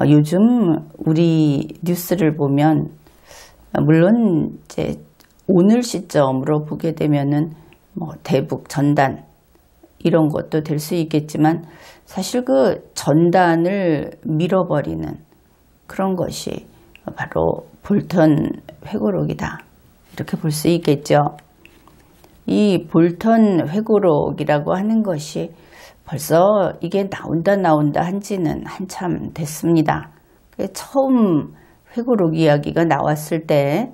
요즘 우리 뉴스를 보면 물론 이제 오늘 시점으로 보게 되면은 뭐 대북 전단 이런 것도 될 수 있겠지만 사실 그 전단을 밀어버리는 그런 것이 바로 볼턴 회고록이다. 이렇게 볼 수 있겠죠. 이 볼턴 회고록이라고 하는 것이 벌써 이게 나온다 한지는 한참 됐습니다. 처음 회고록 이야기가 나왔을 때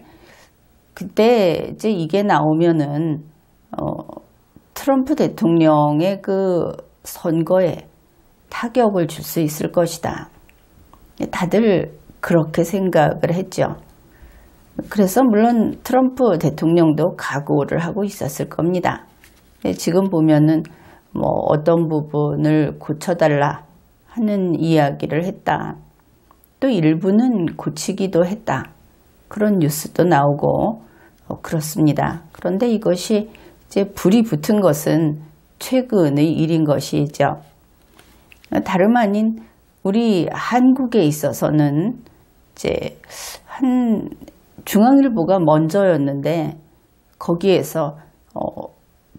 그때 이제 이게 나오면은 트럼프 대통령의 그 선거에 타격을 줄 수 있을 것이다. 다들 그렇게 생각을 했죠. 그래서 물론 트럼프 대통령도 각오를 하고 있었을 겁니다. 지금 보면은 뭐 어떤 부분을 고쳐달라 하는 이야기를 했다. 또 일부는 고치기도 했다. 그런 뉴스도 나오고 그렇습니다. 그런데 이것이 이제 불이 붙은 것은 최근의 일인 것이죠. 다름 아닌 우리 한국에 있어서는 이제 한 중앙일보가 먼저였는데 거기에서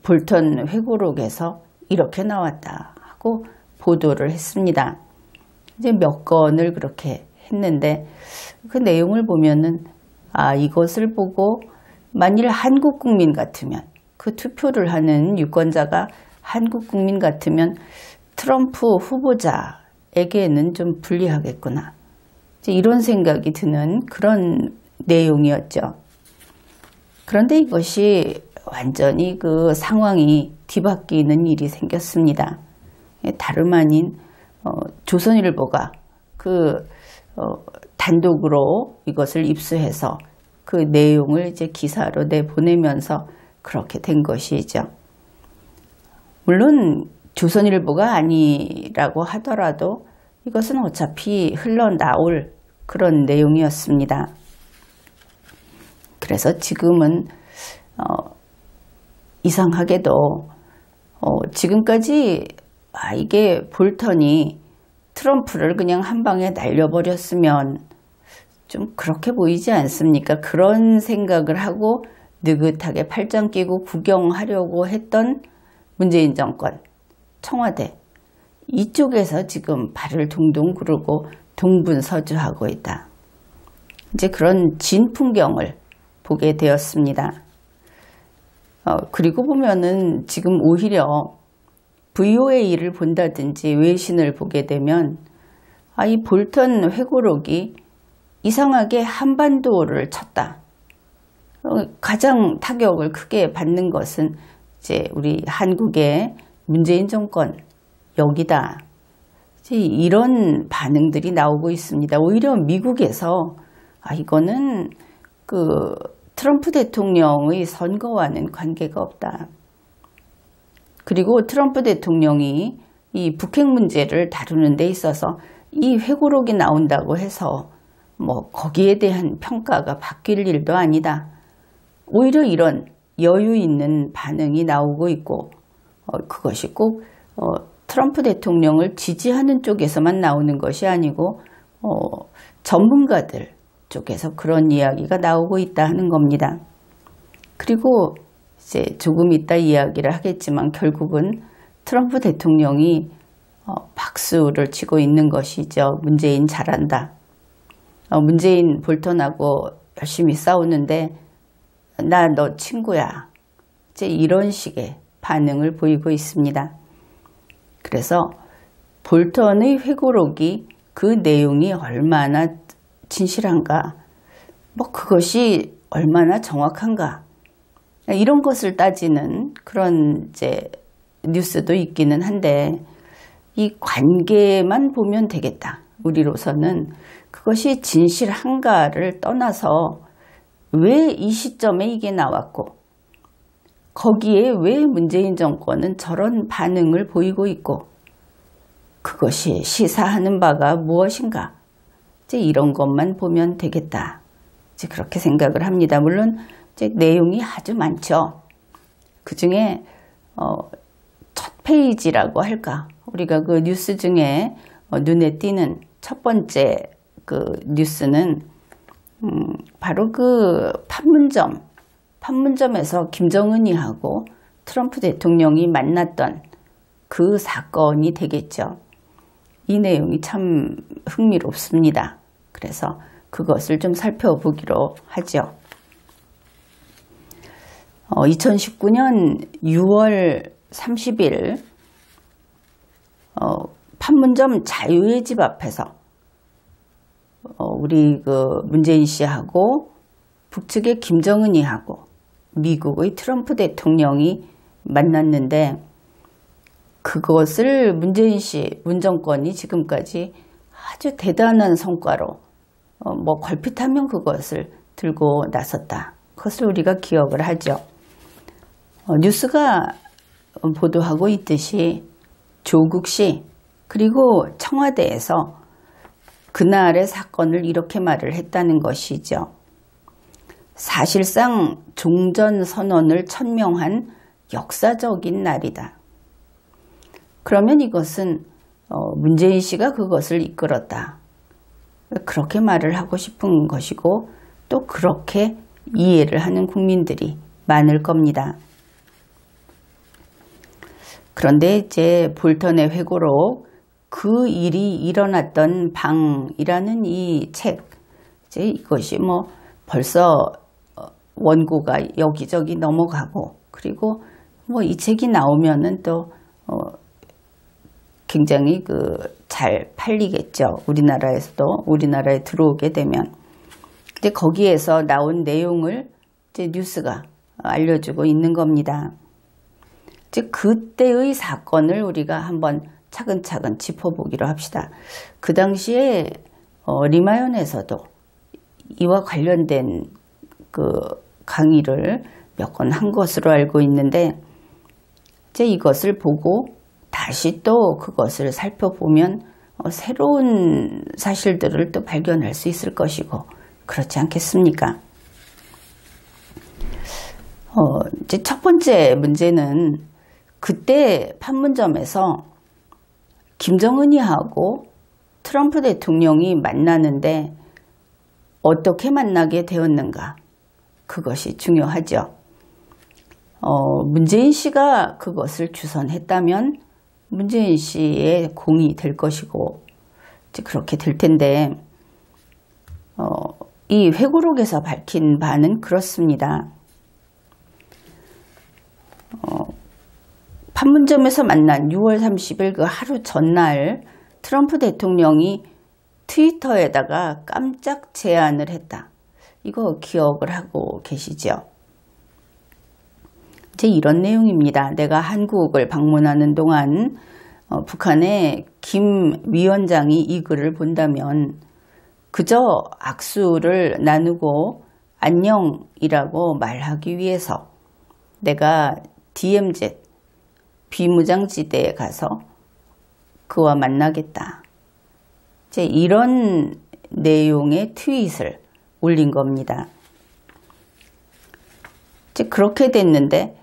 볼턴 회고록에서 이렇게 나왔다 하고 보도를 했습니다. 이제 몇 건을 그렇게 했는데 그 내용을 보면은 이것을 보고 만일 한국 국민 같으면 그 투표를 하는 유권자가 한국 국민 같으면 트럼프 후보자에게는 좀 불리하겠구나. 이제 이런 생각이 드는 그런 내용이었죠. 그런데 이것이 완전히 그 상황이 뒤바뀌는 일이 생겼습니다. 다름 아닌 조선일보가 그 단독으로 이것을 입수해서 그 내용을 이제 기사로 내보내면서 그렇게 된 것이죠. 물론 조선일보가 아니라고 하더라도 이것은 어차피 흘러나올 그런 내용이었습니다. 그래서 지금은 이상하게도 지금까지 이게 볼턴이 트럼프를 그냥 한 방에 날려버렸으면 좀 그렇게 보이지 않습니까? 그런 생각을 하고 느긋하게 팔짱 끼고 구경하려고 했던 문재인 정권, 청와대 이쪽에서 지금 발을 동동 구르고 동분서주하고 있다. 이제 그런 진 풍경을 보게 되었습니다. 그리고 보면은 지금 오히려 VOA를 본다든지 외신을 보게 되면 이 볼턴 회고록이 이상하게 한반도를 쳤다. 가장 타격을 크게 받는 것은 이제 우리 한국의 문재인 정권 여기다. 이제 이런 반응들이 나오고 있습니다. 오히려 미국에서 이거는 그 트럼프 대통령의 선거와는 관계가 없다. 그리고 트럼프 대통령이 이 북핵 문제를 다루는 데 있어서 이 회고록이 나온다고 해서 뭐 거기에 대한 평가가 바뀔 일도 아니다. 오히려 이런 여유 있는 반응이 나오고 있고 그것이 꼭 트럼프 대통령을 지지하는 쪽에서만 나오는 것이 아니고 전문가들 쪽에서 그런 이야기가 나오고 있다 하는 겁니다. 그리고 이제 조금 이따 이야기를 하겠지만 결국은 트럼프 대통령이 박수를 치고 있는 것이죠. 문재인 잘한다. 문재인 볼턴하고 열심히 싸우는데 나 너 친구야. 이제 이런 식의 반응을 보이고 있습니다. 그래서 볼턴의 회고록이 그 내용이 얼마나 진실한가, 뭐 그것이 얼마나 정확한가 이런 것을 따지는 그런 이제 뉴스도 있기는 한데 이 관계만 보면 되겠다. 우리로서는 그것이 진실한가를 떠나서 왜 이 시점에 이게 나왔고 거기에 왜 문재인 정권은 저런 반응을 보이고 있고 그것이 시사하는 바가 무엇인가 이제 이런 것만 보면 되겠다. 이제 그렇게 생각을 합니다. 물론 이제 내용이 아주 많죠. 그 중에 첫 페이지라고 할까 우리가 그 뉴스 중에 눈에 띄는 첫 번째 그 뉴스는 바로 그 판문점에서 김정은이하고 트럼프 대통령이 만났던 그 사건이 되겠죠. 이 내용이 참 흥미롭습니다. 그래서 그것을 좀 살펴보기로 하죠. 2019년 6월 30일 판문점 자유의 집 앞에서 우리 그 문재인 씨하고 북측의 김정은이하고 미국의 트럼프 대통령이 만났는데, 그것을 문재인 씨 문정권이 지금까지 아주 대단한 성과로 뭐 걸핏하면 그것을 들고 나섰다. 그것을 우리가 기억을 하죠. 뉴스가 보도하고 있듯이 조국 씨 그리고 청와대에서 그날의 사건을 이렇게 말을 했다는 것이죠. 사실상 종전선언을 천명한 역사적인 날이다. 그러면 이것은 문재인 씨가 그것을 이끌었다. 그렇게 말을 하고 싶은 것이고, 또 그렇게 이해를 하는 국민들이 많을 겁니다. 그런데 이제 볼턴의 회고록 그 일이 일어났던 방이라는 이 책, 이제 이것이 뭐 벌써 원고가 여기저기 넘어가고, 그리고 뭐 이 책이 나오면은 또 굉장히 잘 팔리겠죠. 우리나라에서도, 우리나라에 들어오게 되면. 근데 거기에서 나온 내용을 이제 뉴스가 알려주고 있는 겁니다. 이제 그때의 사건을 우리가 한번 차근차근 짚어보기로 합시다. 그 당시에 리마연에서도 이와 관련된 그 강의를 몇 건 한 것으로 알고 있는데, 이제 이것을 보고 다시 또 그것을 살펴보면 새로운 사실들을 또 발견할 수 있을 것이고, 그렇지 않겠습니까? 이제 첫 번째 문제는 그때 판문점에서 김정은이하고 트럼프 대통령이 만나는데 어떻게 만나게 되었는가? 그것이 중요하죠. 문재인 씨가 그것을 주선했다면 문재인 씨의 공이 될 것이고, 이제 그렇게 될 텐데, 이 회고록에서 밝힌 바는 그렇습니다. 판문점에서 만난 6월 30일 그 하루 전날 트럼프 대통령이 트위터에다가 깜짝 제안을 했다. 이거 기억을 하고 계시죠? 이제 이런 내용입니다. 내가 한국을 방문하는 동안 북한의 김 위원장이 이 글을 본다면 그저 악수를 나누고 안녕이라고 말하기 위해서 내가 DMZ 비무장지대에 가서 그와 만나겠다. 이제 이런 내용의 트윗을 올린 겁니다. 이제 그렇게 됐는데,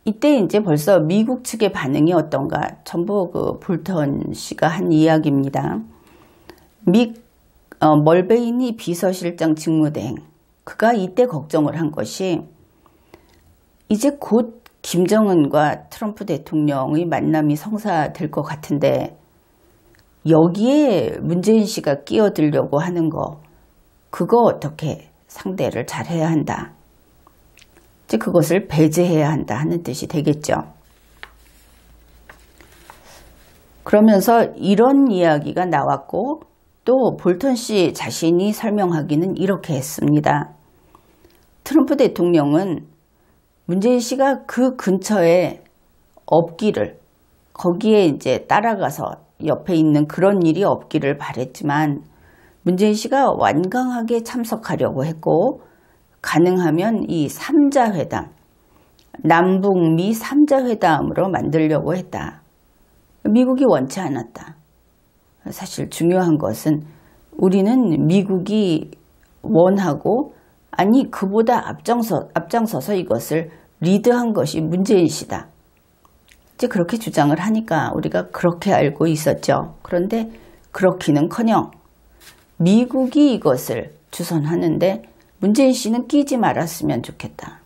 이때 이제 벌써 미국 측의 반응이 어떤가? 전부 그 볼턴 씨가 한 이야기입니다. 멀베이니 비서실장 직무대행, 그가 이때 걱정을 한 것이 이제 곧 김정은과 트럼프 대통령의 만남이 성사될 것 같은데 여기에 문재인 씨가 끼어들려고 하는 거, 그거 어떻게 상대를 잘해야 한다. 이제 그것을 배제해야 한다 하는 뜻이 되겠죠. 그러면서 이런 이야기가 나왔고, 또 볼턴 씨 자신이 설명하기는 이렇게 했습니다. 트럼프 대통령은 문재인 씨가 그 근처에 없기를, 거기에 이제 따라가서 옆에 있는 그런 일이 없기를 바랬지만 문재인 씨가 완강하게 참석하려고 했고, 가능하면 이 3자 회담, 남북미 3자 회담으로 만들려고 했다. 미국이 원치 않았다. 사실 중요한 것은 우리는 미국이 원하고, 아니 그보다 앞장서서 이것을 리드한 것이 문재인 씨다. 이제 그렇게 주장을 하니까 우리가 그렇게 알고 있었죠. 그런데 그렇기는커녕 미국이 이것을 주선하는데 문재인 씨는 끼지 말았으면 좋겠다.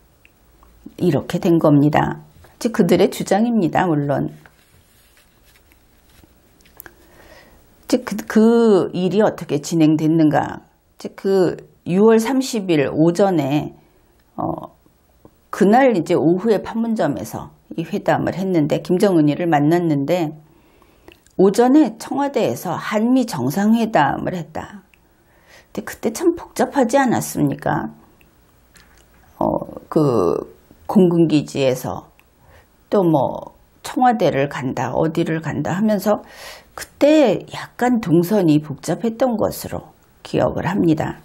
이렇게 된 겁니다. 즉 그들의 주장입니다. 물론. 즉 그 일이 어떻게 진행됐는가. 즉 그 6월 30일 오전에 그날 이제 오후에 판문점에서 이 회담을 했는데 김정은이를 만났는데 오전에 청와대에서 한미 정상회담을 했다. 근데 그때 참 복잡하지 않았습니까? 그 공군기지에서 또 뭐 청와대를 간다, 어디를 간다 하면서 그때 약간 동선이 복잡했던 것으로 기억을 합니다.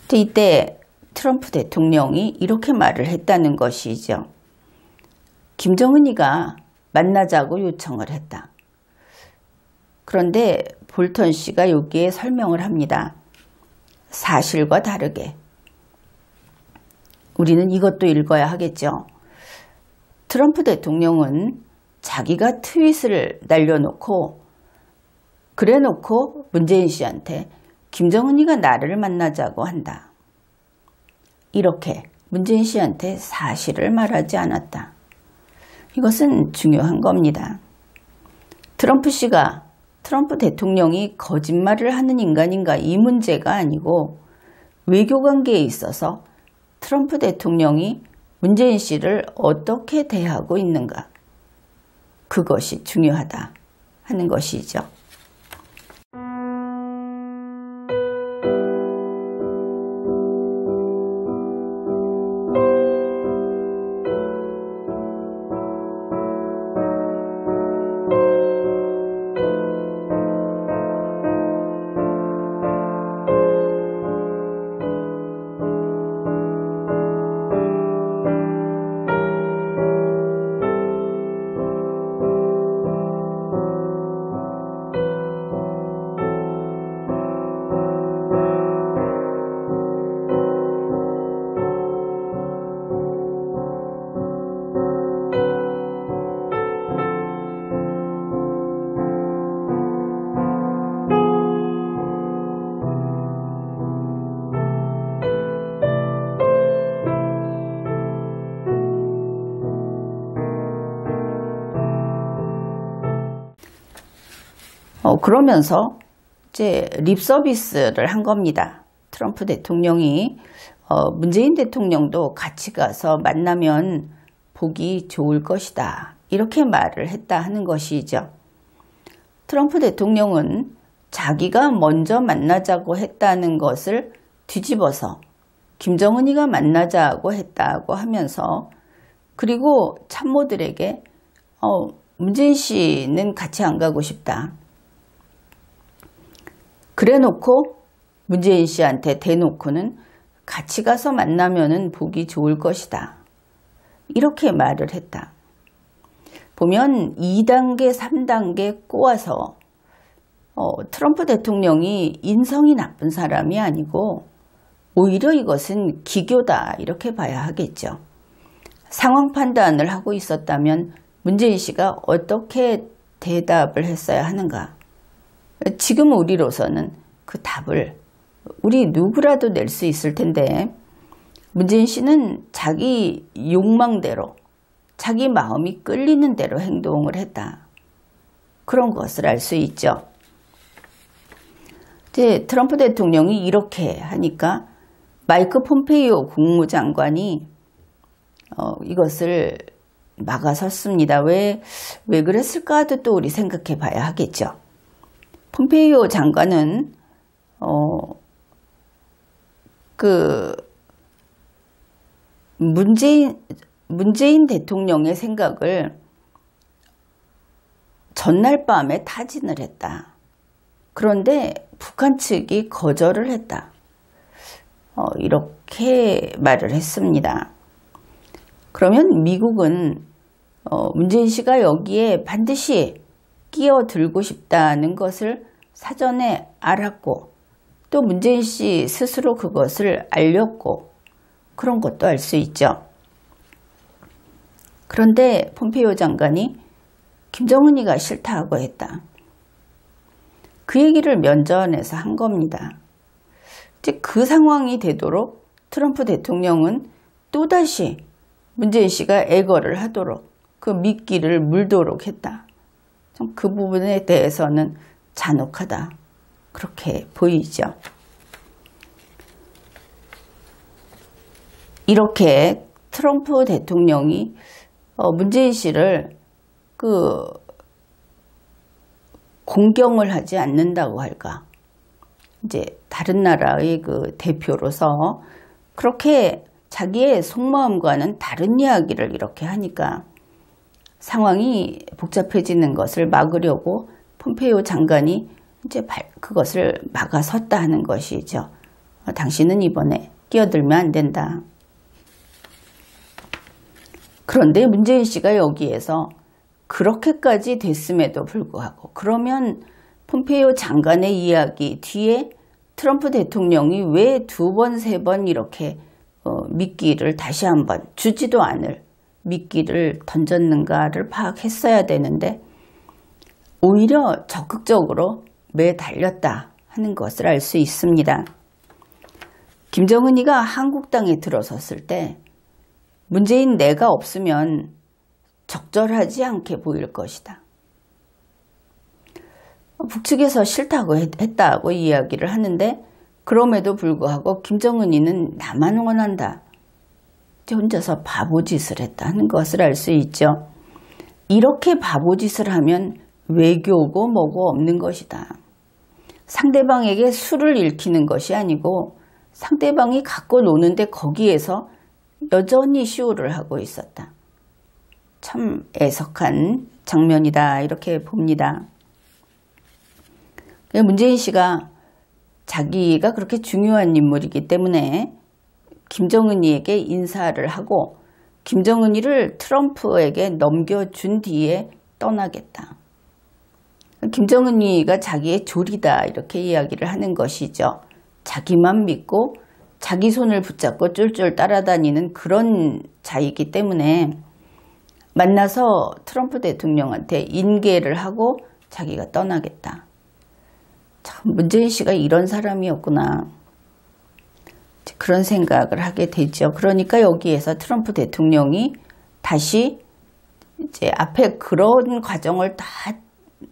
근데 이때 트럼프 대통령이 이렇게 말을 했다는 것이죠. 김정은이가 만나자고 요청을 했다. 그런데 볼턴 씨가 여기에 설명을 합니다. 사실과 다르게. 우리는 이것도 읽어야 하겠죠. 트럼프 대통령은 자기가 트윗을 날려놓고 그래놓고 문재인 씨한테 김정은이가 나를 만나자고 한다. 이렇게 문재인 씨한테 사실을 말하지 않았다. 이것은 중요한 겁니다. 트럼프 대통령이 거짓말을 하는 인간인가 이 문제가 아니고 외교관계에 있어서 트럼프 대통령이 문재인 씨를 어떻게 대하고 있는가. 그것이 중요하다 하는 것이죠. 그러면서 이제 립 서비스를 한 겁니다. 트럼프 대통령이 문재인 대통령도 같이 가서 만나면 보기 좋을 것이다. 이렇게 말을 했다 하는 것이죠. 트럼프 대통령은 자기가 먼저 만나자고 했다는 것을 뒤집어서 김정은이가 만나자고 했다고 하면서 그리고 참모들에게 문재인 씨는 같이 안 가고 싶다. 그래놓고 문재인 씨한테 대놓고는 같이 가서 만나면은 보기 좋을 것이다. 이렇게 말을 했다. 보면 2단계, 3단계 꼬아서 트럼프 대통령이 인성이 나쁜 사람이 아니고 오히려 이것은 기교다 이렇게 봐야 하겠죠. 상황 판단을 하고 있었다면 문재인 씨가 어떻게 대답을 했어야 하는가. 지금 우리로서는 그 답을 우리 누구라도 낼 수 있을 텐데 문재인 씨는 자기 욕망대로 자기 마음이 끌리는 대로 행동을 했다. 그런 것을 알 수 있죠. 이제 트럼프 대통령이 이렇게 하니까 마이크 폼페이오 국무장관이 이것을 막아섰습니다. 왜 그랬을까도 또 우리 생각해 봐야 하겠죠. 폼페이오 장관은 문재인 대통령의 생각을 전날 밤에 타진을 했다. 그런데 북한 측이 거절을 했다. 이렇게 말을 했습니다. 그러면 미국은 문재인 씨가 여기에 반드시 끼어들고 싶다는 것을 사전에 알았고 또 문재인 씨 스스로 그것을 알렸고 그런 것도 알 수 있죠. 그런데 폼페이오 장관이 김정은이가 싫다고 했다. 그 얘기를 면전에서 한 겁니다. 이제 그 상황이 되도록 트럼프 대통령은 또다시 문재인 씨가 애거를 하도록 그 미끼를 물도록 했다. 그 부분에 대해서는 잔혹하다. 그렇게 보이죠. 이렇게 트럼프 대통령이 문재인 씨를 공경을 하지 않는다고 할까. 이제 다른 나라의 그 대표로서 그렇게 자기의 속마음과는 다른 이야기를 이렇게 하니까 상황이 복잡해지는 것을 막으려고 폼페이오 장관이 이제 그것을 막아섰다 하는 것이죠. 당신은 이번에 끼어들면 안 된다. 그런데 문재인 씨가 여기에서 그렇게까지 됐음에도 불구하고 그러면 폼페이오 장관의 이야기 뒤에 트럼프 대통령이 왜 2번, 3번 이렇게 미끼를 다시 한번 주지도 않을 미끼를 던졌는가를 파악했어야 되는데 오히려 적극적으로 매달렸다 하는 것을 알 수 있습니다. 김정은이가 한국당에 들어섰을 때 문재인 내가 없으면 적절하지 않게 보일 것이다. 북측에서 싫다고 했다고 이야기를 하는데 그럼에도 불구하고 김정은이는 나만 원한다. 혼자서 바보짓을 했다는 것을 알 수 있죠. 이렇게 바보짓을 하면 외교고 뭐고 없는 것이다. 상대방에게 수를 읽히는 것이 아니고 상대방이 갖고 노는데 거기에서 여전히 쇼를 하고 있었다. 참 애석한 장면이다 이렇게 봅니다. 문재인 씨가 자기가 그렇게 중요한 인물이기 때문에 김정은이에게 인사를 하고 김정은이를 트럼프에게 넘겨준 뒤에 떠나겠다. 김정은이가 자기의 조리다 이렇게 이야기를 하는 것이죠. 자기만 믿고 자기 손을 붙잡고 쫄쫄 따라다니는 그런 자이기 때문에 만나서 트럼프 대통령한테 인계를 하고 자기가 떠나겠다. 참 문재인 씨가 이런 사람이었구나. 그런 생각을 하게 되죠. 그러니까 여기에서 트럼프 대통령이 다시 이제 앞에 그런 과정을 다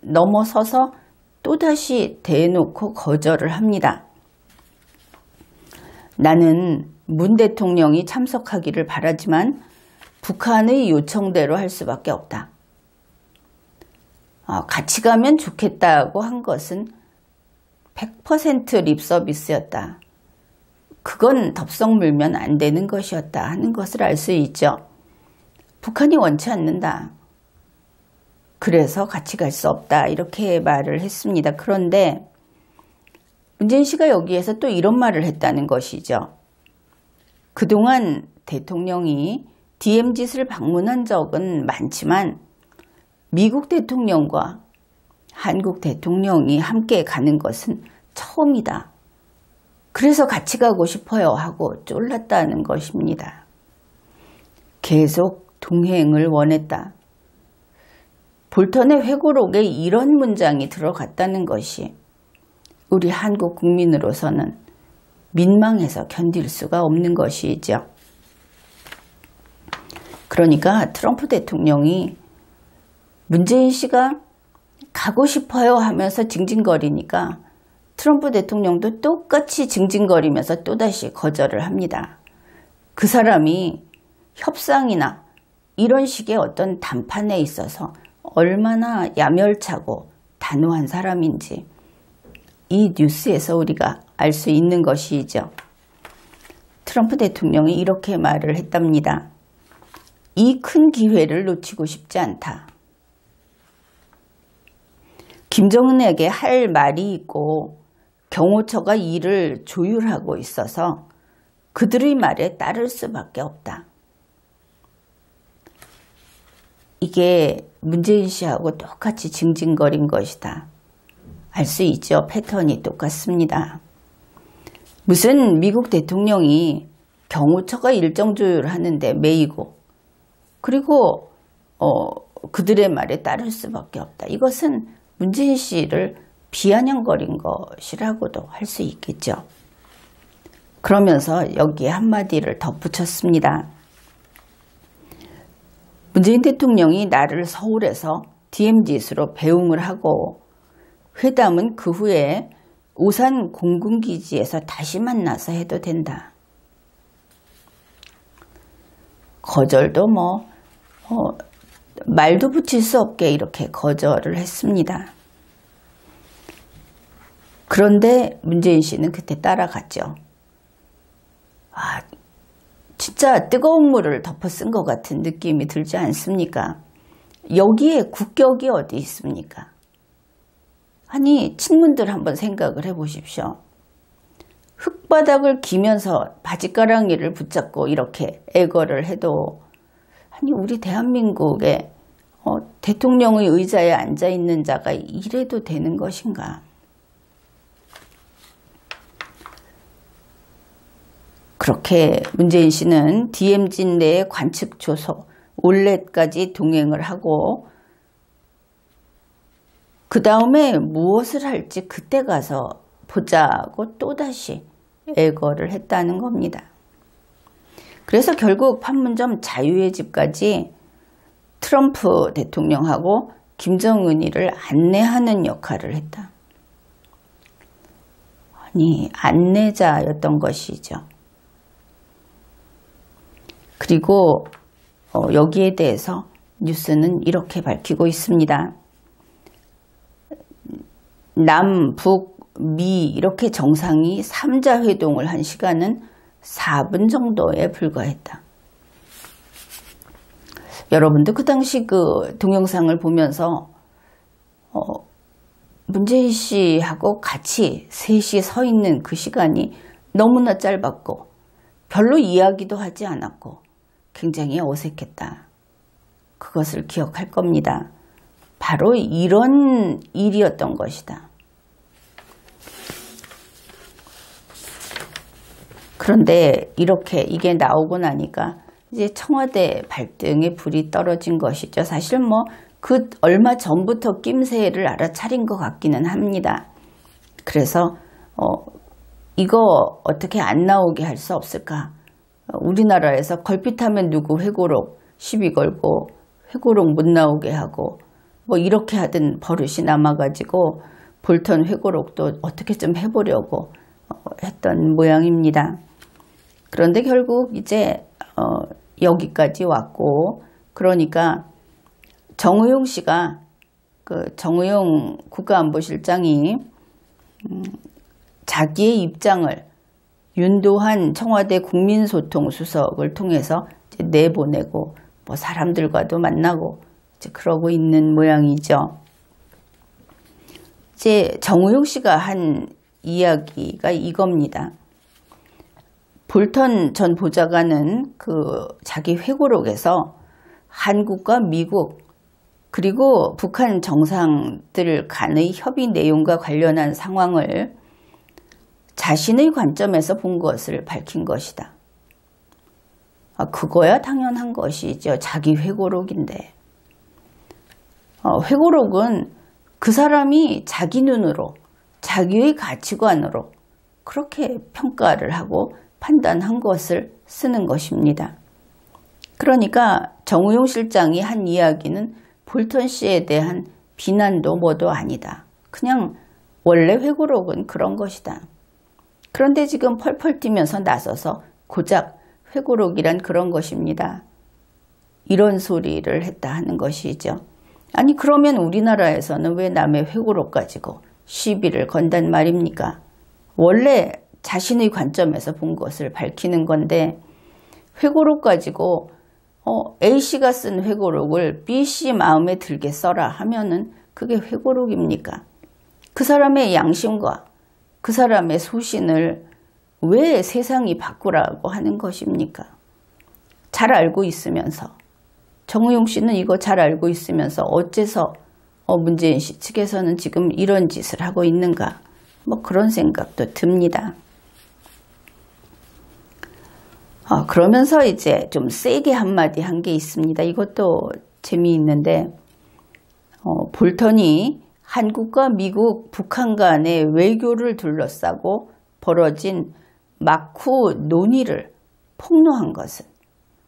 넘어서서 또다시 대놓고 거절을 합니다. 나는 문 대통령이 참석하기를 바라지만 북한의 요청대로 할 수밖에 없다. 같이 가면 좋겠다고 한 것은 100% 립서비스였다. 그건 덥석 물면 안 되는 것이었다 하는 것을 알 수 있죠. 북한이 원치 않는다. 그래서 같이 갈 수 없다 이렇게 말을 했습니다. 그런데 문재인 씨가 여기에서 또 이런 말을 했다는 것이죠. 그동안 대통령이 DMZ를 방문한 적은 많지만 미국 대통령과 한국 대통령이 함께 가는 것은 처음이다. 그래서 같이 가고 싶어요 하고 쫄랐다는 것입니다. 계속 동행을 원했다. 볼턴의 회고록에 이런 문장이 들어갔다는 것이 우리 한국 국민으로서는 민망해서 견딜 수가 없는 것이죠. 그러니까 트럼프 대통령이 문재인 씨가 가고 싶어요 하면서 징징거리니까 트럼프 대통령도 똑같이 징징거리면서 또다시 거절을 합니다. 그 사람이 협상이나 이런 식의 어떤談판에 있어서 얼마나 야멸차고 단호한 사람인지 이 뉴스에서 우리가 알 수 있는 것이죠. 트럼프 대통령이 이렇게 말을 했답니다. 이 큰 기회를 놓치고 싶지 않다. 김정은에게 할 말이 있고 경호처가 이를 조율하고 있어서 그들의 말에 따를 수밖에 없다. 이게 문재인 씨하고 똑같이 징징거린 것이다. 알 수 있죠. 패턴이 똑같습니다. 무슨 미국 대통령이 경호처가 일정 조율하는데 매이고 그리고 그들의 말에 따를 수밖에 없다. 이것은 문재인 씨를 비아냥거린 것이라고도 할 수 있겠죠. 그러면서 여기에 한마디를 덧붙였습니다. 문재인 대통령이 나를 서울에서 DMZ로 배웅을 하고 회담은 그 후에 오산 공군기지에서 다시 만나서 해도 된다. 거절도 말도 붙일 수 없게 이렇게 거절을 했습니다. 그런데 문재인 씨는 그때 따라갔죠. 진짜 뜨거운 물을 덮어 쓴 것 같은 느낌이 들지 않습니까? 여기에 국격이 어디 있습니까? 아니, 친문들 한번 생각을 해보십시오. 흙바닥을 기면서 바지가랑이를 붙잡고 이렇게 애거를 해도 아니 우리 대한민국의 대통령의 의자에 앉아있는 자가 이래도 되는 것인가? 그렇게 문재인 씨는 DMZ 내의 관측 조소, 올렛까지 동행을 하고 그 다음에 무엇을 할지 그때 가서 보자고 또다시 애거를 했다는 겁니다. 그래서 결국 판문점 자유의 집까지 트럼프 대통령하고 김정은이를 안내하는 역할을 했다. 아니, 안내자였던 것이죠. 그리고 여기에 대해서 뉴스는 이렇게 밝히고 있습니다. 남, 북, 미 이렇게 정상이 3자 회동을 한 시간은 4분 정도에 불과했다. 여러분도 그 당시 그 동영상을 보면서 문재인 씨하고 같이 셋이 서 있는 그 시간이 너무나 짧았고 별로 이야기도 하지 않았고 굉장히 어색했다. 그것을 기억할 겁니다. 바로 이런 일이었던 것이다. 그런데 이렇게 이게 나오고 나니까 이제 청와대 발등에 불이 떨어진 것이죠. 사실 그 얼마 전부터 낌새를 알아차린 것 같기는 합니다. 그래서 이거 어떻게 안 나오게 할 수 없을까? 우리나라에서 걸핏하면 누구 회고록 시비 걸고 회고록 못 나오게 하고 이렇게 하던 버릇이 남아가지고 볼턴 회고록도 어떻게 좀 해보려고 했던 모양입니다. 그런데 결국 이제 여기까지 왔고 그러니까 정의용 씨가 정의용 국가안보실장이 자기의 입장을 윤도한 청와대 국민소통수석을 통해서 이제 내보내고 사람들과도 만나고 이제 그러고 있는 모양이죠. 이제 정의용 씨가 한 이야기가 이겁니다. 볼턴 전 보좌관은 자기 회고록에서 한국과 미국 그리고 북한 정상들 간의 협의 내용과 관련한 상황을 자신의 관점에서 본 것을 밝힌 것이다. 그거야 당연한 것이죠. 자기 회고록인데. 회고록은 그 사람이 자기 눈으로 자기의 가치관으로 그렇게 평가를 하고 판단한 것을 쓰는 것입니다. 그러니까 정의용 실장이 한 이야기는 볼턴 씨에 대한 비난도 뭐도 아니다. 그냥 원래 회고록은 그런 것이다. 그런데 지금 펄펄 뛰면서 나서서 고작 회고록이란 그런 것입니다. 이런 소리를 했다 하는 것이죠. 아니 그러면 우리나라에서는 왜 남의 회고록 가지고 시비를 건단 말입니까? 원래 자신의 관점에서 본 것을 밝히는 건데 회고록 가지고 A씨가 쓴 회고록을 B씨 마음에 들게 써라 하면은 그게 회고록입니까? 그 사람의 양심과 그 사람의 소신을 왜 세상이 바꾸라고 하는 것입니까? 잘 알고 있으면서 정의용 씨는 이거 잘 알고 있으면서 어째서 문재인 씨 측에서는 지금 이런 짓을 하고 있는가? 그런 생각도 듭니다. 그러면서 이제 좀 세게 한마디 한 게 있습니다. 이것도 재미있는데 볼턴이 한국과 미국, 북한 간의 외교를 둘러싸고 벌어진 막후 논의를 폭로한 것은,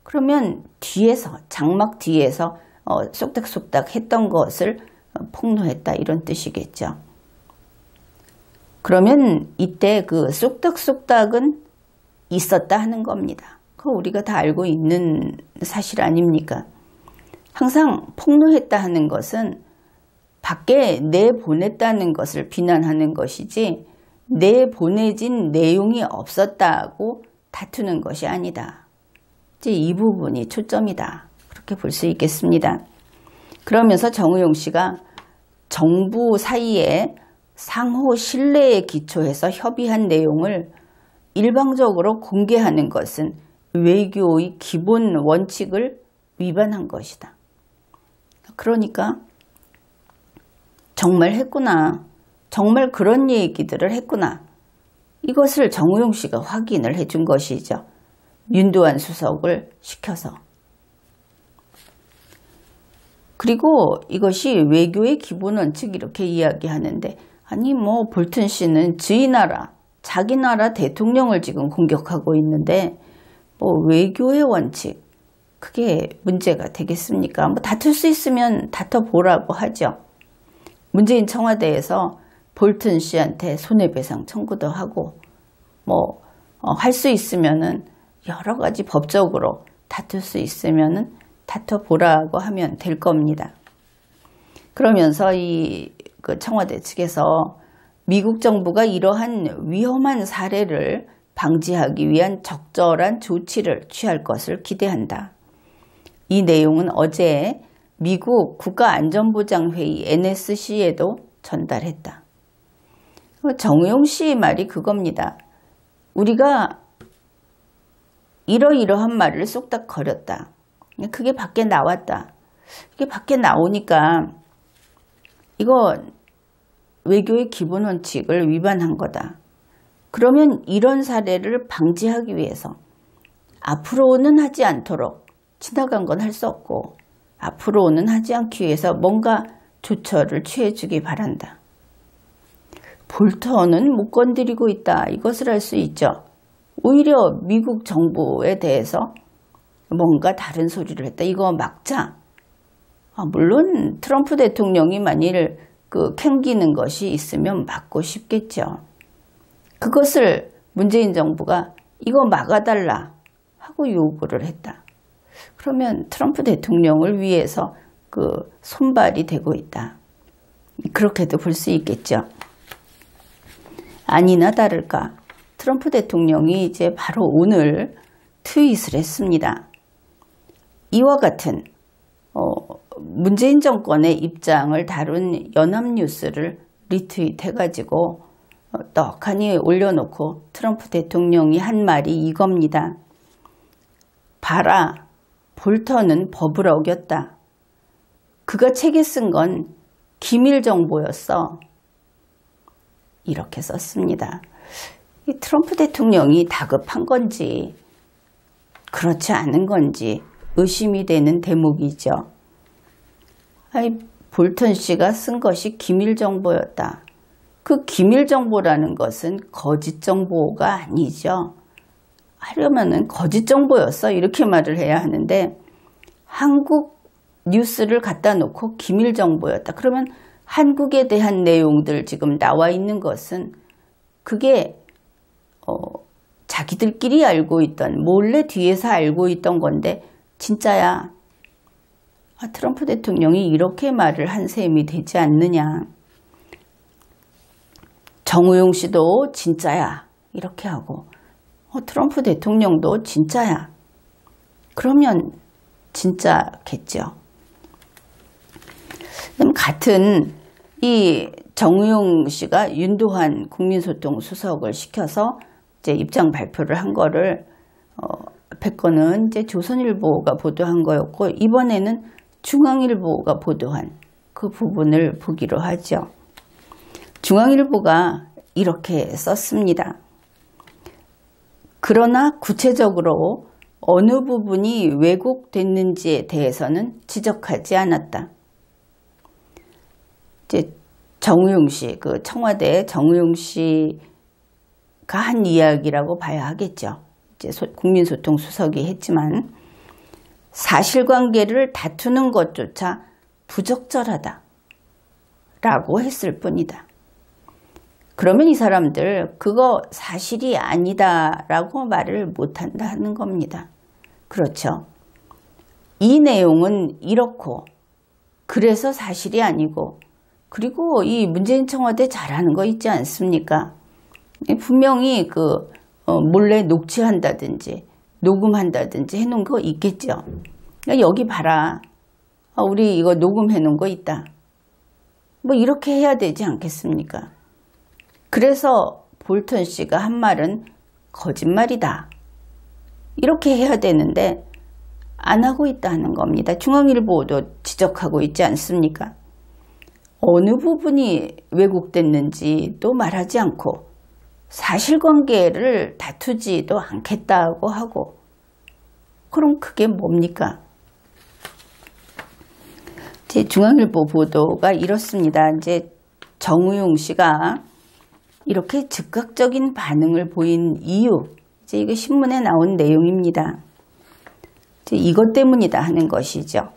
그러면 뒤에서, 장막 뒤에서 쏙닥쏙닥 했던 것을 폭로했다, 이런 뜻이겠죠. 그러면 이때 그 쏙닥쏙닥은 있었다 하는 겁니다. 그거 우리가 다 알고 있는 사실 아닙니까? 항상 폭로했다 하는 것은 밖에 내보냈다는 것을 비난하는 것이지, 내보내진 내용이 없었다고 다투는 것이 아니다. 이제 이 부분이 초점이다, 그렇게 볼 수 있겠습니다. 그러면서 정의용 씨가 정부 사이에 상호 신뢰에 기초해서 협의한 내용을 일방적으로 공개하는 것은 외교의 기본 원칙을 위반한 것이다. 그러니까 정말 했구나, 정말 그런 얘기들을 했구나, 이것을 정의용 씨가 확인을 해준 것이죠. 윤두환 수석을 시켜서. 그리고 이것이 외교의 기본 원칙 이렇게 이야기하는데, 아니 뭐 볼튼 씨는 지희 나라, 자기 나라 대통령을 지금 공격하고 있는데 뭐 외교의 원칙, 그게 문제가 되겠습니까? 뭐 다툴 수 있으면 다퉈보라고 하죠. 문재인 청와대에서 볼튼 씨한테 손해배상 청구도 하고, 뭐 할 수 있으면은 여러 가지 법적으로 다툴 수 있으면은 다퉈보라고 하면 될 겁니다. 그러면서 그 청와대 측에서 미국 정부가 이러한 위험한 사례를 방지하기 위한 적절한 조치를 취할 것을 기대한다. 이 내용은 어제 미국 국가안전보장회의 NSC에도 전달했다. 정의용 씨의 말이 그겁니다. 우리가 이러이러한 말을 쏙닥거렸다. 그게 밖에 나왔다. 이게 밖에 나오니까 이거 외교의 기본 원칙을 위반한 거다. 그러면 이런 사례를 방지하기 위해서 앞으로는 하지 않도록, 지나간 건 할 수 없고 앞으로는 하지 않기 위해서 뭔가 조처를 취해주기 바란다. 볼턴은 못 건드리고 있다, 이것을 알 수 있죠. 오히려 미국 정부에 대해서 뭔가 다른 소리를 했다, 이거 막자. 물론 트럼프 대통령이 만일 캥기는 것이 있으면 막고 싶겠죠. 그것을 문재인 정부가 이거 막아달라 하고 요구를 했다. 그러면 트럼프 대통령을 위해서 손발이 되고 있다, 그렇게도 볼 수 있겠죠. 아니나 다를까 트럼프 대통령이 이제 바로 오늘 트윗을 했습니다. 이와 같은 문재인 정권의 입장을 다룬 연합뉴스를 리트윗해가지고 떡하니 올려놓고 트럼프 대통령이 한 말이 이겁니다. 봐라, 볼턴은 법을 어겼다. 그가 책에 쓴 건 기밀 정보였어. 이렇게 썼습니다. 이 트럼프 대통령이 다급한 건지 그렇지 않은 건지 의심이 되는 대목이죠. 아니, 볼턴 씨가 쓴 것이 기밀 정보였다. 그 기밀 정보라는 것은 거짓 정보가 아니죠. 하려면은 거짓 정보였어, 이렇게 말을 해야 하는데, 한국 뉴스를 갖다 놓고 기밀 정보였다. 그러면 한국에 대한 내용들 지금 나와 있는 것은 그게 자기들끼리 알고 있던, 몰래 뒤에서 알고 있던 건데 진짜야. 트럼프 대통령이 이렇게 말을 한 셈이 되지 않느냐. 정의용 씨도 진짜야, 이렇게 하고 트럼프 대통령도 진짜야. 그러면 진짜겠죠. 그럼 같은 이 정의용 씨가 윤두환 국민소통 수석을 시켜서 이제 입장 발표를 한 거를 앞에 거는 이제 조선일보가 보도한 거였고, 이번에는 중앙일보가 보도한 그 부분을 보기로 하죠. 중앙일보가 이렇게 썼습니다. 그러나 구체적으로 어느 부분이 왜곡됐는지에 대해서는 지적하지 않았다. 이제 정우용 씨, 그 청와대 정우용 씨가 한 이야기라고 봐야 하겠죠. 이제 국민소통 수석이 했지만 사실관계를 다투는 것조차 부적절하다 라고 했을 뿐이다. 그러면 이 사람들 그거 사실이 아니다 라고 말을 못한다 하는 겁니다. 그렇죠. 이 내용은 이렇고 그래서 사실이 아니고, 그리고 이 문재인 청와대 잘하는 거 있지 않습니까? 분명히 몰래 녹취한다든지 녹음한다든지 해놓은 거 있겠죠. 여기 봐라, 우리 이거 녹음해 놓은 거 있다, 뭐 이렇게 해야 되지 않겠습니까? 그래서 볼턴 씨가 한 말은 거짓말이다 이렇게 해야 되는데 안 하고 있다는 겁니다. 중앙일보도 지적하고 있지 않습니까? 어느 부분이 왜곡됐는지도 말하지 않고 사실관계를 다투지도 않겠다고 하고, 그럼 그게 뭡니까? 제 중앙일보 보도가 이렇습니다. 이제 정우용 씨가 이렇게 즉각적인 반응을 보인 이유, 이제 이거 신문에 나온 내용입니다. 이것 때문이다 하는 것이죠.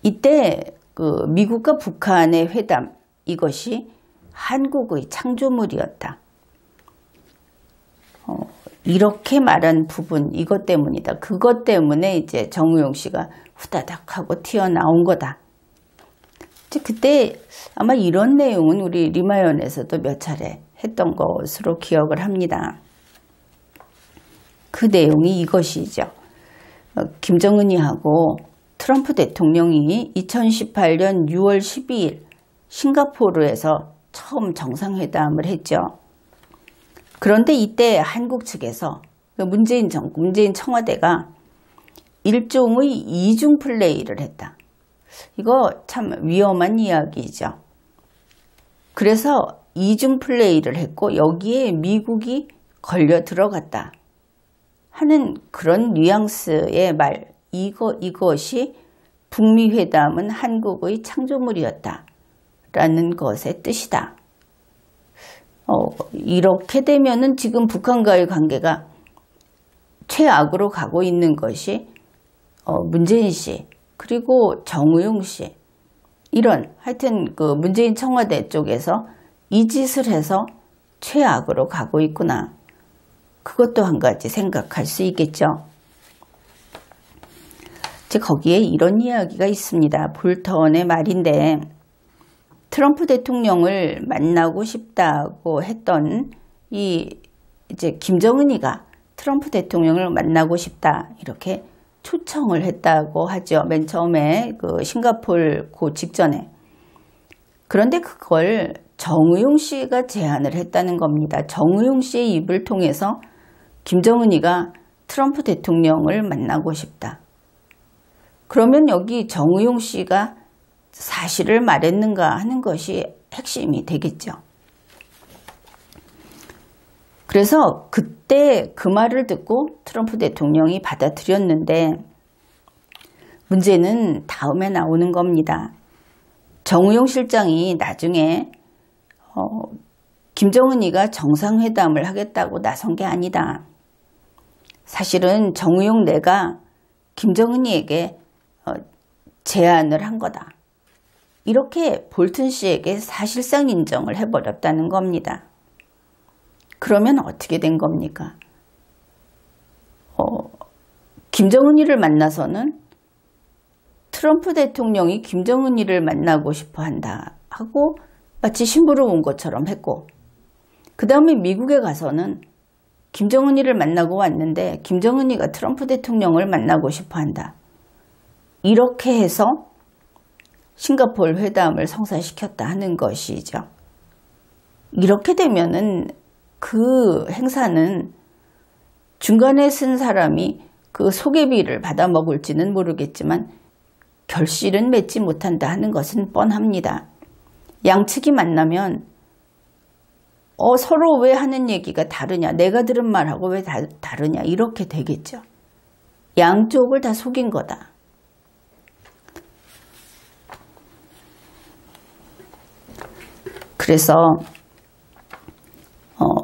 이때 미국과 북한의 회담, 이것이 한국의 창조물이었다. 이렇게 말한 부분, 이것 때문이다. 그것 때문에 이제 정우용 씨가 후다닥 하고 튀어나온 거다. 그때 아마 이런 내용은 우리 리마연에서도 몇 차례 했던 것으로 기억을 합니다. 그 내용이 이것이죠. 김정은이하고 트럼프 대통령이 2018년 6월 12일 싱가포르에서 처음 정상회담을 했죠. 그런데 이때 한국 측에서 문재인 청와대가 일종의 이중 플레이를 했다. 이거 참 위험한 이야기죠. 그래서 이중 플레이를 했고 여기에 미국이 걸려 들어갔다 하는 그런 뉘앙스의 말, 이것이 북미 회담은 한국의 창조물이었다 라는 것의 뜻이다. 이렇게 되면은 지금 북한과의 관계가 최악으로 가고 있는 것이 문재인 씨 그리고 정우용 씨, 이런 하여튼 문재인 청와대 쪽에서 이 짓을 해서 최악으로 가고 있구나. 그것도 한 가지 생각할 수 있겠죠. 거기에 이런 이야기가 있습니다. 볼턴의 말인데, 트럼프 대통령을 만나고 싶다고 했던 이제 김정은이가 트럼프 대통령을 만나고 싶다 이렇게 초청을 했다고 하죠. 맨 처음에 싱가포르 직전에. 그런데 그걸 정우용 씨가 제안을 했다는 겁니다. 정우용 씨의 입을 통해서 김정은이가 트럼프 대통령을 만나고 싶다. 그러면 여기 정우용 씨가 사실을 말했는가 하는 것이 핵심이 되겠죠. 그래서 그때 그 말을 듣고 트럼프 대통령이 받아들였는데 문제는 다음에 나오는 겁니다. 정우용 실장이 나중에 김정은이가 정상회담을 하겠다고 나선 게 아니다. 사실은 정우용 내가 김정은이에게 제안을 한 거다. 이렇게 볼튼 씨에게 사실상 인정을 해버렸다는 겁니다. 그러면 어떻게 된 겁니까? 김정은이를 만나서는 트럼프 대통령이 김정은이를 만나고 싶어 한다 하고 마치 심부름 온 것처럼 했고, 그 다음에 미국에 가서는 김정은이를 만나고 왔는데 김정은이가 트럼프 대통령을 만나고 싶어 한다. 이렇게 해서 싱가포르 회담을 성사시켰다 하는 것이죠. 이렇게 되면은 그 행사는 중간에 쓴 사람이 그 소개비를 받아 먹을지는 모르겠지만 결실은 맺지 못한다 하는 것은 뻔합니다. 양측이 만나면 서로 왜 하는 얘기가 다르냐, 내가 들은 말하고 왜 다르냐 이렇게 되겠죠. 양쪽을 다 속인 거다. 그래서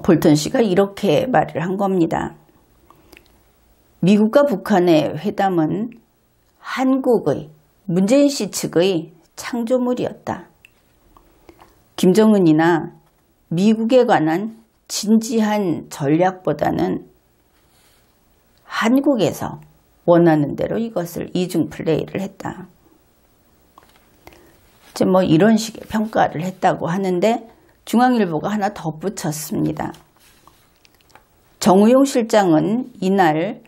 볼턴 씨가 이렇게 말을 한 겁니다. 미국과 북한의 회담은 한국의 문재인 씨 측의 창조물이었다. 김정은이나 미국에 관한 진지한 전략보다는 한국에서 원하는 대로 이것을 이중 플레이를 했다. 이제 뭐 이런 식의 평가를 했다고 하는데 중앙일보가 하나 덧붙였습니다. 정우용 실장은 이날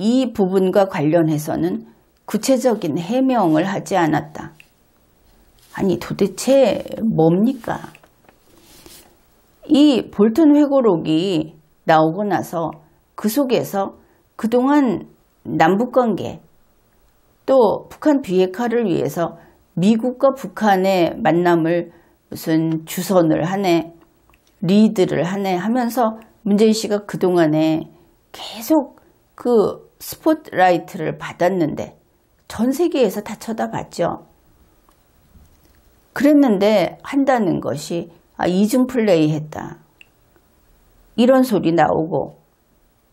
이 부분과 관련해서는 구체적인 해명을 하지 않았다. 아니 도대체 뭡니까? 이 볼턴 회고록이 나오고 나서 그 속에서 그동안 남북관계 또 북한 비핵화를 위해서 미국과 북한의 만남을 무슨 주선을 하네, 리드를 하네 하면서 문재인 씨가 그동안에 계속 그 스포트라이트를 받았는데 전 세계에서 다 쳐다봤죠. 그랬는데 한다는 것이 이중 플레이 했다. 이런 소리 나오고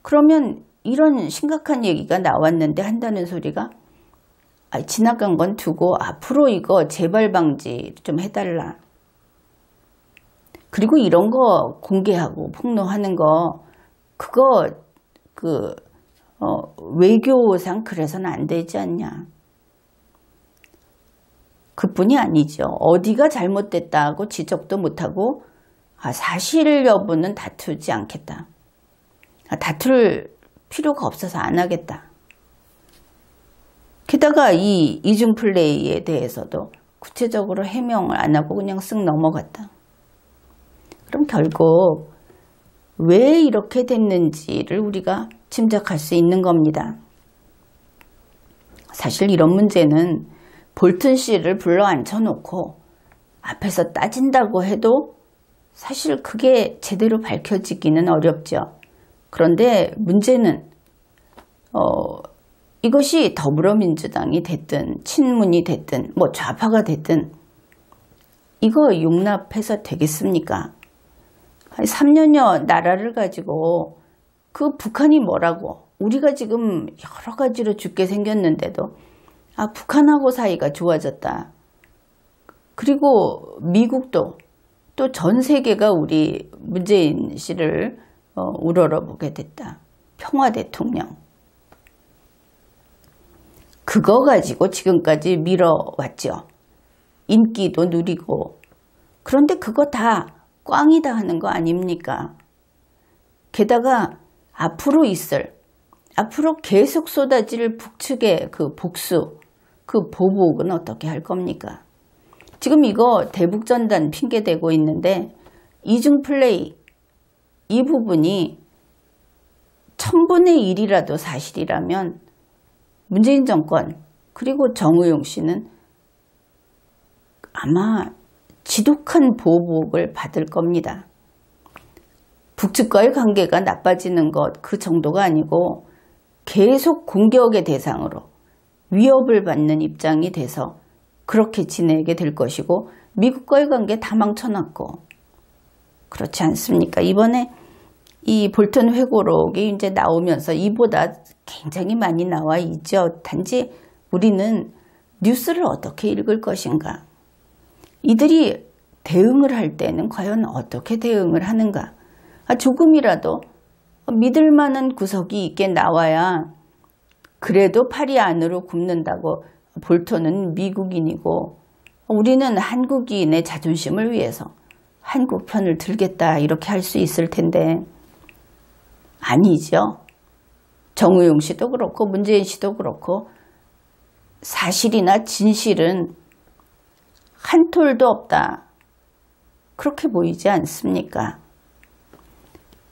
그러면 이런 심각한 얘기가 나왔는데 한다는 소리가 지나간 건 두고 앞으로 이거 재발 방지 좀 해달라. 그리고 이런 거 공개하고 폭로하는 거 그거 외교상 그래서는 안 되지 않냐. 그뿐이 아니죠. 어디가 잘못됐다고 지적도 못하고 사실 여부는 다투지 않겠다. 다툴 필요가 없어서 안 하겠다. 게다가 이 이중 플레이에 대해서도 구체적으로 해명을 안 하고 그냥 쓱 넘어갔다. 그럼 결국 왜 이렇게 됐는지를 우리가 짐작할 수 있는 겁니다. 사실 이런 문제는 볼턴 씨를 불러 앉혀놓고 앞에서 따진다고 해도 사실 그게 제대로 밝혀지기는 어렵죠. 그런데 문제는 이것이 더불어민주당이 됐든 친문이 됐든 뭐 좌파가 됐든 이거 용납해서 되겠습니까? 3년여 나라를 가지고 그 북한이 뭐라고 우리가 지금 여러 가지로 죽게 생겼는데도 북한하고 사이가 좋아졌다. 그리고 미국도 또 전 세계가 우리 문재인 씨를 우러러보게 됐다. 평화 대통령. 그거 가지고 지금까지 밀어왔죠. 인기도 누리고. 그런데 그거 다 꽝이다 하는 거 아닙니까? 게다가 앞으로 계속 쏟아질 북측의 그 복수, 그 보복은 어떻게 할 겁니까? 지금 이거 대북전단 핑계대고 있는데 이중 플레이, 이 부분이 1000분의 1이라도 사실이라면 문재인 정권 그리고 정우용 씨는 아마 지독한 보복을 받을 겁니다. 북측과의 관계가 나빠지는 것 그 정도가 아니고 계속 공격의 대상으로 위협을 받는 입장이 돼서 그렇게 지내게 될 것이고 미국과의 관계 다 망쳐놨고 그렇지 않습니까? 이번에 이 볼턴 회고록이 이제 나오면서 이보다 굉장히 많이 나와 있죠. 단지 우리는 뉴스를 어떻게 읽을 것인가? 이들이 대응을 할 때는 과연 어떻게 대응을 하는가? 조금이라도 믿을 만한 구석이 있게 나와야 그래도 팔이 안으로 굽는다고 볼턴은 미국인이고 우리는 한국인의 자존심을 위해서 한국 편을 들겠다 이렇게 할 수 있을 텐데 아니죠. 정우용 씨도 그렇고 문재인 씨도 그렇고 사실이나 진실은 한 톨도 없다. 그렇게 보이지 않습니까?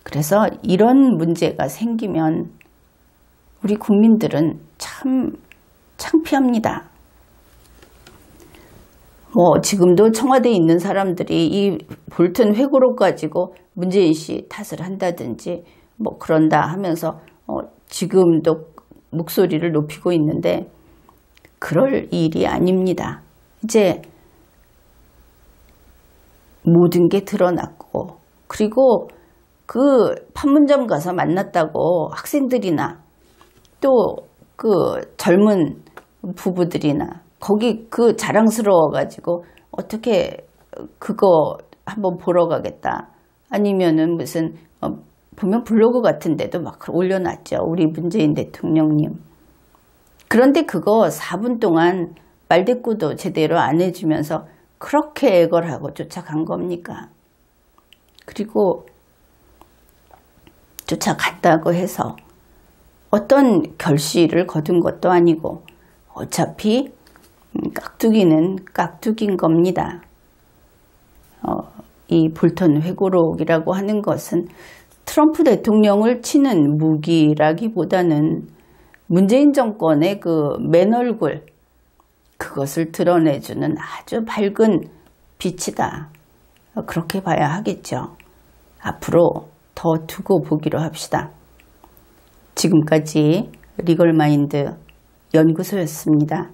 그래서 이런 문제가 생기면 우리 국민들은 참 창피합니다. 지금도 청와대에 있는 사람들이 이 볼턴 회고록 가지고 문재인 씨 탓을 한다든지 그런다 하면서 지금도 목소리를 높이고 있는데 그럴 일이 아닙니다. 이제 모든 게 드러났고, 그리고 그 판문점 가서 만났다고 학생들이나 또 그 젊은 부부들이나 거기 그 자랑스러워가지고 어떻게 그거 한번 보러 가겠다. 아니면은 무슨 보면 블로그 같은 데도 막 올려놨죠. 우리 문재인 대통령님. 그런데 그거 4분 동안 말대꾸도 제대로 안 해주면서 그렇게 애걸하고 쫓아간 겁니까? 그리고 쫓아갔다고 해서 어떤 결실을 거둔 것도 아니고 어차피 깍두기는 깍두기인 겁니다. 이 볼턴 회고록이라고 하는 것은 트럼프 대통령을 치는 무기라기보다는 문재인 정권의 그 맨얼굴, 그것을 드러내주는 아주 밝은 빛이다. 그렇게 봐야 하겠죠. 앞으로 더 두고 보기로 합시다. 지금까지 리걸마인드 연구소였습니다.